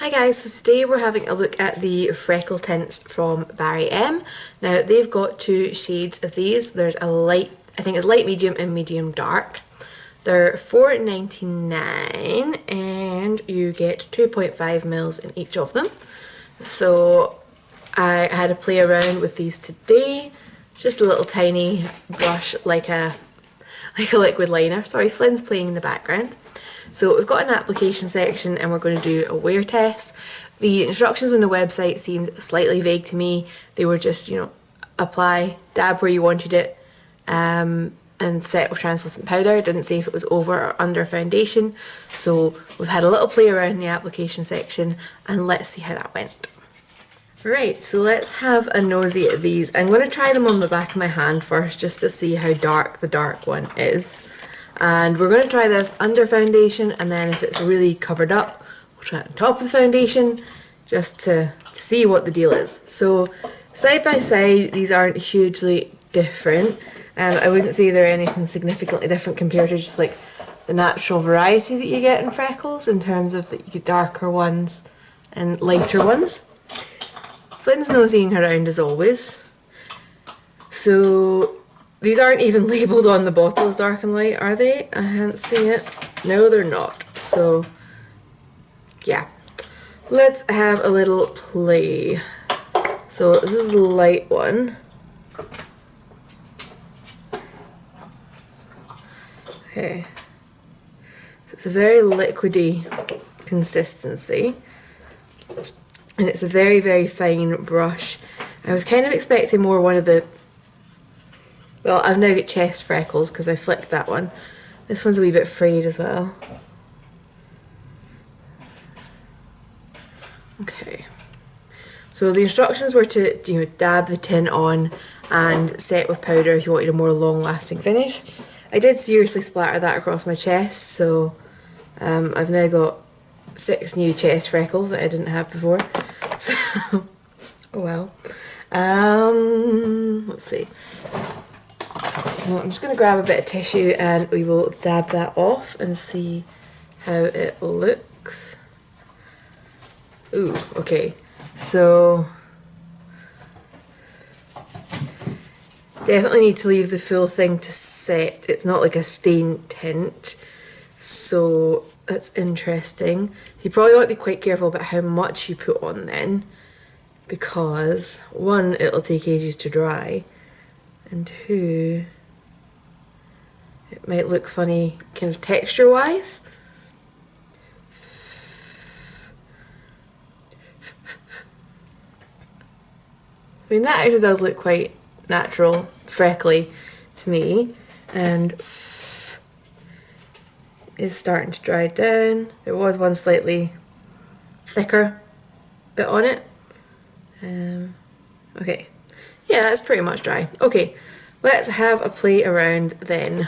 Hi guys, so today we're having a look at the Freckle tints from Barry M. Now they've got two shades of these. There's a light, I think it's light medium and medium dark. They're $4.99 and you get 2.5 mils in each of them. So I had to play around with these today. Just a little tiny brush like a liquid liner. Sorry, Flynn's playing in the background. So we've got an application section and we're going to do a wear test. The instructions on the website seemed slightly vague to me. They were just, apply, dab where you wanted it, and set with translucent powder. It didn't say if it was over or under foundation. So we've had a little play around in the application section and let's see how that went. Right, so let's have a nosy at these. I'm going to try them on the back of my hand first just to see how dark the dark one is. And we're going to try this under foundation, and then if it's really covered up, we'll try it on top of the foundation just to see what the deal is. So side by side, these aren't hugely different, and I wouldn't say they're anything significantly different compared to just like the natural variety that you get in Freckles in terms of that you get darker ones and lighter ones. Flynn's nosying around as always. So these aren't even labelled on the bottle as dark and light, are they? I can't see it. No, they're not. So, yeah. Let's have a little play. So this is the light one. Okay. So it's a very liquidy consistency. And it's a very, very fine brush. I was kind of expecting more one of the... Well, I've now got chest freckles because I flicked that one. This one's a wee bit frayed as well. Okay. So the instructions were to dab the tint on and set with powder if you wanted a more long-lasting finish. I did seriously splatter that across my chest, so I've now got 6 new chest freckles that I didn't have before. So, oh well. Let's see. So I'm just going to grab a bit of tissue and we will dab that off and see how it looks. Ooh, okay. So definitely need to leave the full thing to set. It's not like a stain tint, so that's interesting. So you probably want to be quite careful about how much you put on then, because 1, it'll take ages to dry, and 2, it might look funny kind of texture wise. I mean, that actually does look quite natural, freckly to me, and is starting to dry down. There was one slightly thicker bit on it. Okay, yeah, that's pretty much dry. Okay, let's have a play around then.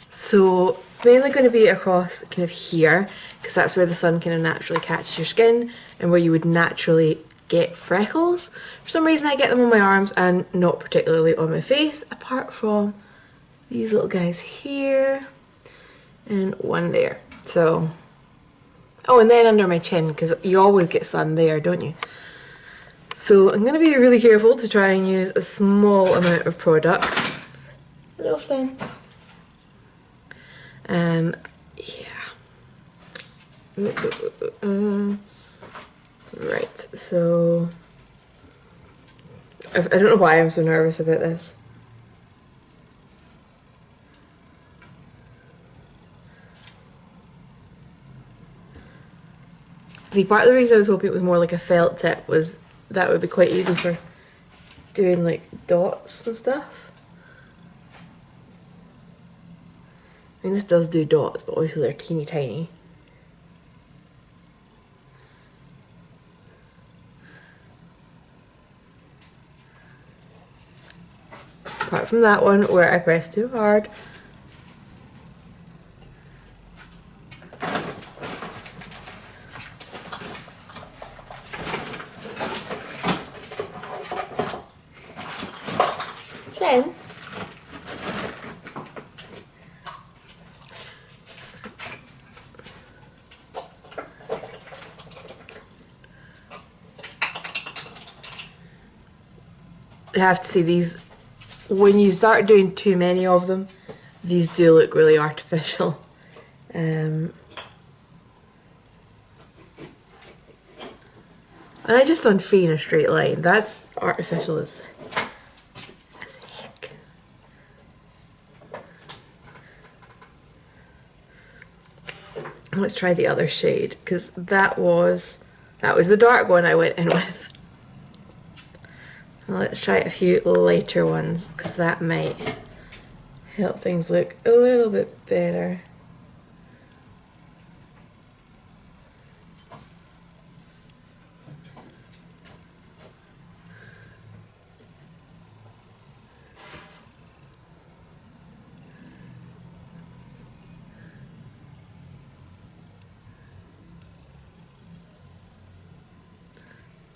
So it's mainly going to be across kind of here, because that's where the sun kind of naturally catches your skin and where you would naturally get freckles. For some reason I get them on my arms and not particularly on my face, apart from these little guys here and one there. So, oh, and then under my chin, because you always get sun there, don't you? So I'm going to be really careful to try and use a small amount of product. Hello, Flynn. Yeah. Right, so I don't know why I'm so nervous about this. See, part of the reason I was hoping it was more like a felt tip was that would be quite easy for doing like dots and stuff. I mean, this does do dots, but obviously they're teeny tiny. Apart from that one where I pressed too hard. Then I have to say these, when you start doing too many of them, these do look really artificial. And I just done 3 in a straight line. That's artificial as heck. Let's try the other shade, because that was the dark one I went in with. Let's try a few lighter ones, because that might help things look a little bit better.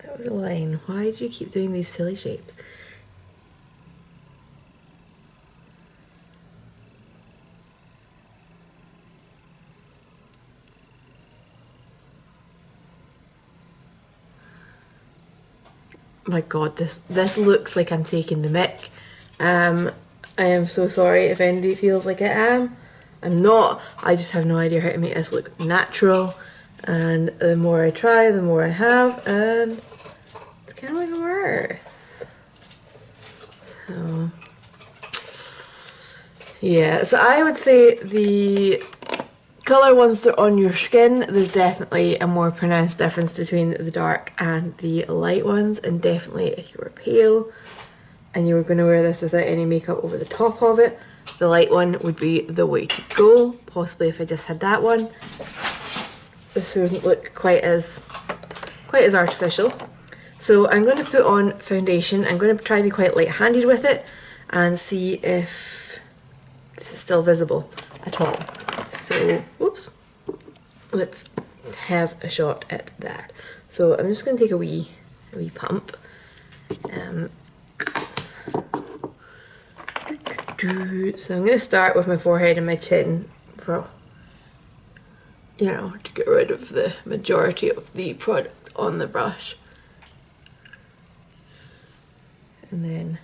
That was a line. Why do you keep doing these silly shapes? My god, this looks like I'm taking the mick. I am so sorry if anybody feels like I am. I'm not. I just have no idea how to make this look natural. And the more I try, the more I have, and it's kind of like worse. So yeah, so I would say the colour ones that are on your skin, there's definitely a more pronounced difference between the dark and the light ones, and definitely if you were pale and you were going to wear this without any makeup over the top of it, the light one would be the way to go. Possibly if I just had that one, this wouldn't look quite as artificial. So I'm going to put on foundation. I'm going to try to be quite light-handed with it and see if this is still visible at all. So, whoops, let's have a shot at that. So I'm just going to take a wee pump. So I'm going to start with my forehead and my chin for, you know, to get rid of the majority of the product on the brush. And then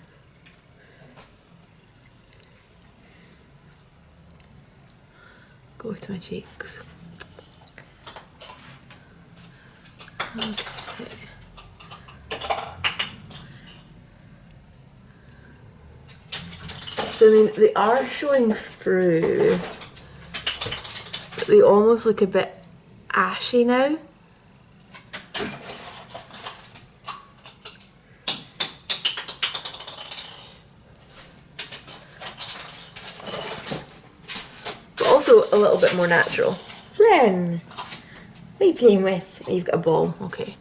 go to my cheeks. Okay. So I mean, they are showing through, but they almost look a bit ashy now. Also a little bit more natural. Flynn, what are you playing with? You've got a ball, okay.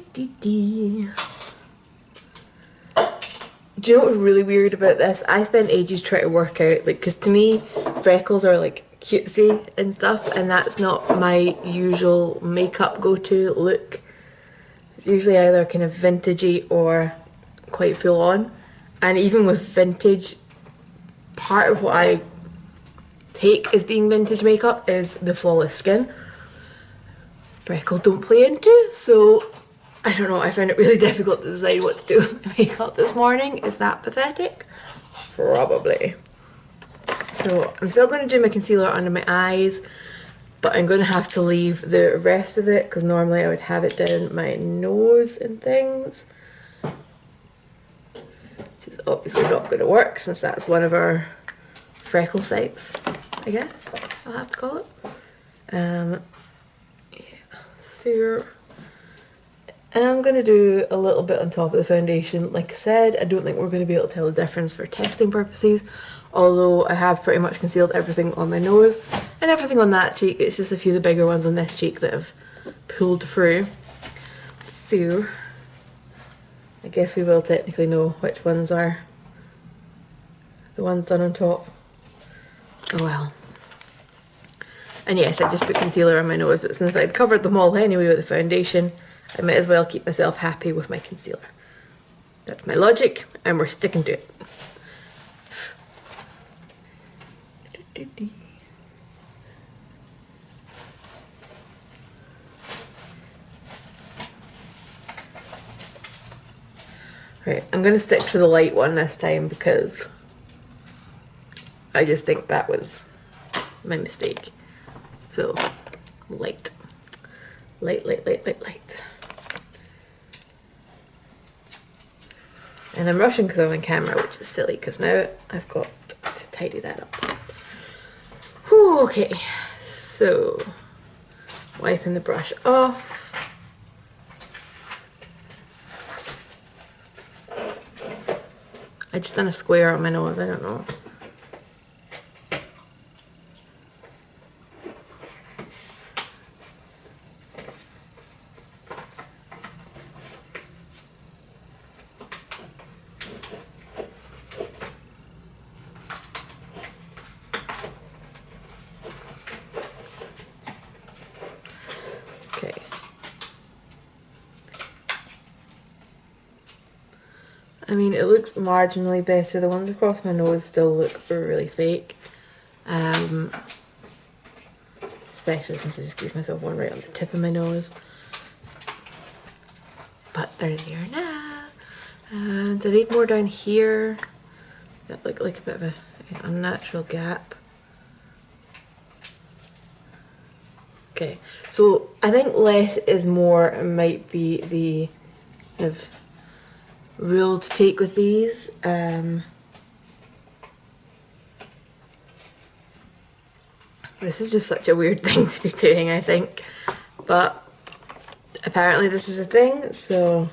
Do you know what's really weird about this? I spent ages trying to work out, like, because to me, freckles are like cutesy and stuff, and that's not my usual makeup go-to look. It's usually either kind of vintagey or quite full on. And even with vintage, part of what I take as being vintage makeup is the flawless skin. Freckles don't play into, so I don't know, I found it really difficult to decide what to do with my makeup this morning. Is that pathetic? Probably. So I'm still going to do my concealer under my eyes, but I'm going to have to leave the rest of it because normally I would have it down my nose and things. Which is obviously not going to work since that's one of our freckle sites, I guess I'll have to call it. Yeah, so I'm going to do a little bit on top of the foundation. Like I said, I don't think we're going to be able to tell the difference for testing purposes, although I have pretty much concealed everything on my nose and everything on that cheek. It's just a few of the bigger ones on this cheek that have pulled through. So I guess we will technically know which ones are the ones done on top. Oh well. And yes, I just put concealer on my nose, but since I'd covered them all anyway with the foundation, I might as well keep myself happy with my concealer. That's my logic, and we're sticking to it. Right, I'm going to stick to the light one this time because I just think that was my mistake. So, light. Light, light, light, light, light. And I'm rushing because I'm on camera, which is silly because now I've got to tidy that up. Whew, okay, so wiping the brush off. I just done a square on my nose, I don't know. Okay. I mean, it looks marginally better. The ones across my nose still look really fake. Especially since I just gave myself one right on the tip of my nose. But they're there now. And I need more down here. That look like a bit of an unnatural gap. Okay, so I think less is more might be the kind of rule to take with these. This is just such a weird thing to be doing, I think, but apparently this is a thing, so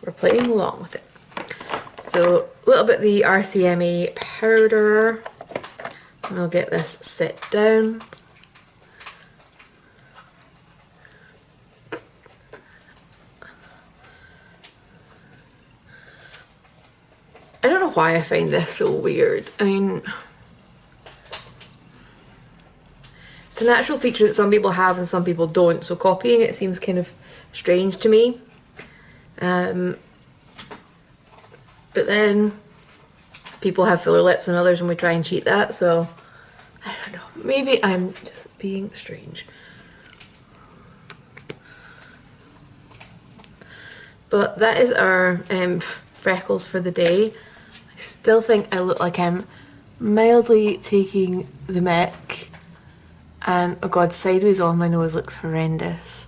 we're playing along with it. So a little bit of the RCMA powder, and I'll get this set down. I don't know why I find this so weird. I mean, it's a natural feature that some people have and some people don't, so copying it seems kind of strange to me. But then people have fuller lips than others and we try and cheat that, so I don't know. Maybe I'm just being strange. But that is our freckles for the day. I still think I look like I'm mildly taking the mick. And oh god, sideways on my nose looks horrendous.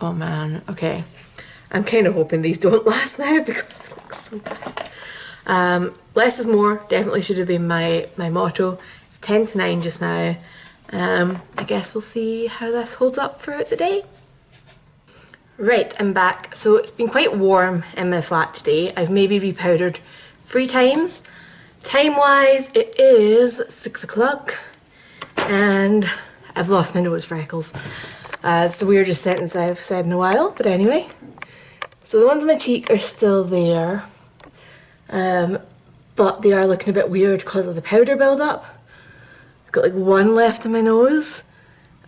Oh man, okay. I'm kind of hoping these don't last now because it looks so bad. Less is more, definitely should have been my motto. It's 10 to 9 just now. I guess we'll see how this holds up throughout the day. Right, I'm back. So it's been quite warm in my flat today. I've maybe repowdered 3 times. Time-wise, it is 6 o'clock and I've lost my nose freckles. It's the weirdest sentence I've said in a while, but anyway. So the ones on my cheek are still there, but they are looking a bit weird because of the powder build-up. I've got like one left on my nose,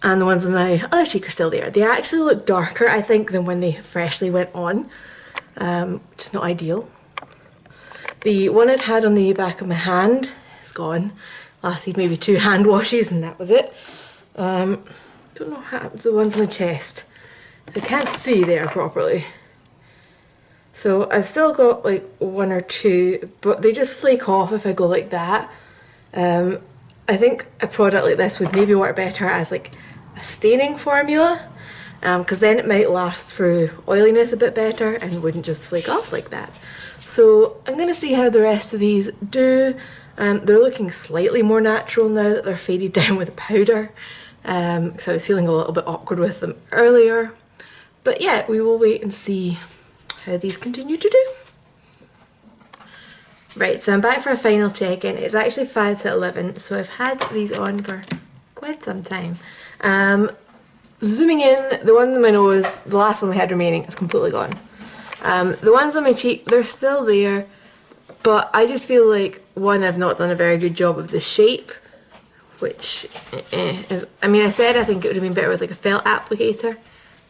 and the ones on my other cheek are still there. They actually look darker, I think, than when they freshly went on, which is not ideal. The one I'd had on the back of my hand is gone. Lasted maybe 2 hand washes and that was it. Don't know what happened to the ones on my chest. I can't see there properly. So I've still got like 1 or 2, but they just flake off if I go like that. I think a product like this would maybe work better as like a staining formula, because then it might last through oiliness a bit better and wouldn't just flake off like that. So I'm going to see how the rest of these do. They're looking slightly more natural now that they're faded down with the powder, because I was feeling a little bit awkward with them earlier. But yeah, we will wait and see how these continue to do. Right, so I'm back for a final check-in. It's actually 5 to 11, so I've had these on for quite some time. Zooming in, the one on my nose, the last one we had remaining, is completely gone. The ones on my cheek, they're still there, but I just feel like, one, I've not done a very good job of the shape, which is, I mean, I said I think it would have been better with like a felt applicator,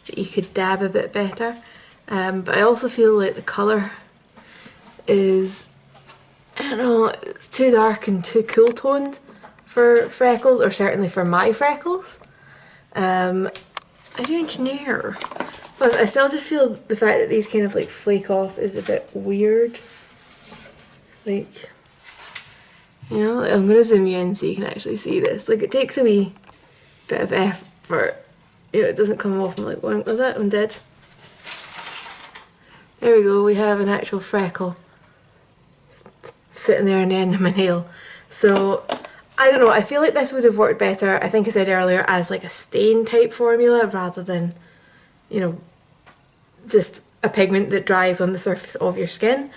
that you could dab a bit better, but I also feel like the colour is, I don't know, it's too dark and too cool toned for freckles, or certainly for my freckles. I do engineer. Plus, I still just feel the fact that these kind of like flake off is a bit weird. Like, you know, like I'm going to zoom you in so you can actually see this. Like, it takes a wee bit of effort. You know, it doesn't come off. I'm like, well, that one did. There we go, we have an actual freckle sitting there on the end of my nail. So, I don't know, I feel like this would have worked better, I think I said earlier, as like a stain type formula rather than, you know, just a pigment that dries on the surface of your skin.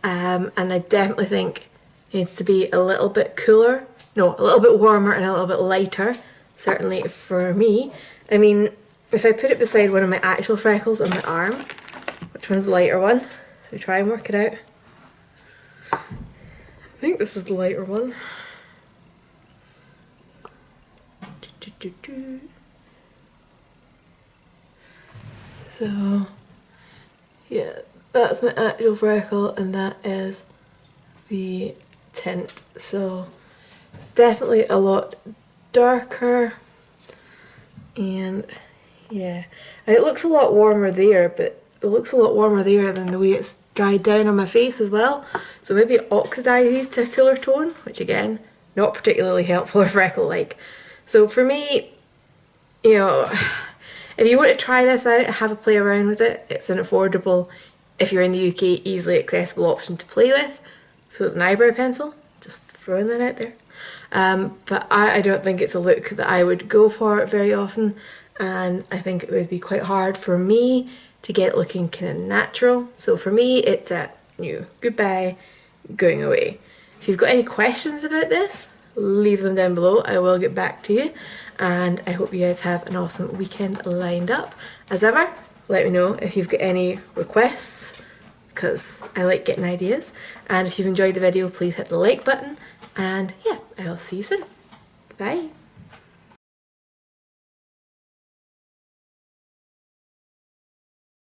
And I definitely think it needs to be a little bit cooler, no, a little bit warmer and a little bit lighter, certainly for me. I mean, if I put it beside one of my actual freckles on my arm, which one's the lighter one? So try and work it out. I think this is the lighter one. So, yeah, that's my actual freckle and that is the tint. So, it's definitely a lot darker and yeah, and it looks a lot warmer there, but it looks a lot warmer there than the way it's dried down on my face as well. So maybe it oxidizes to a cooler tone, which again, not particularly helpful or freckle-like. So for me, you know, if you want to try this out and have a play around with it, it's an affordable, if you're in the UK, easily accessible option to play with. So it's an eyebrow pencil, just throwing that out there. But I don't think it's a look that I would go for very often, and I think it would be quite hard for me to get it looking kind of natural. So for me, it's a new goodbye, going away. If you've got any questions about this, leave them down below. I will get back to you, and I hope you guys have an awesome weekend lined up. As ever, let me know if you've got any requests, because I like getting ideas. And if you've enjoyed the video, please hit the like button, and yeah, I'll see you soon. Bye.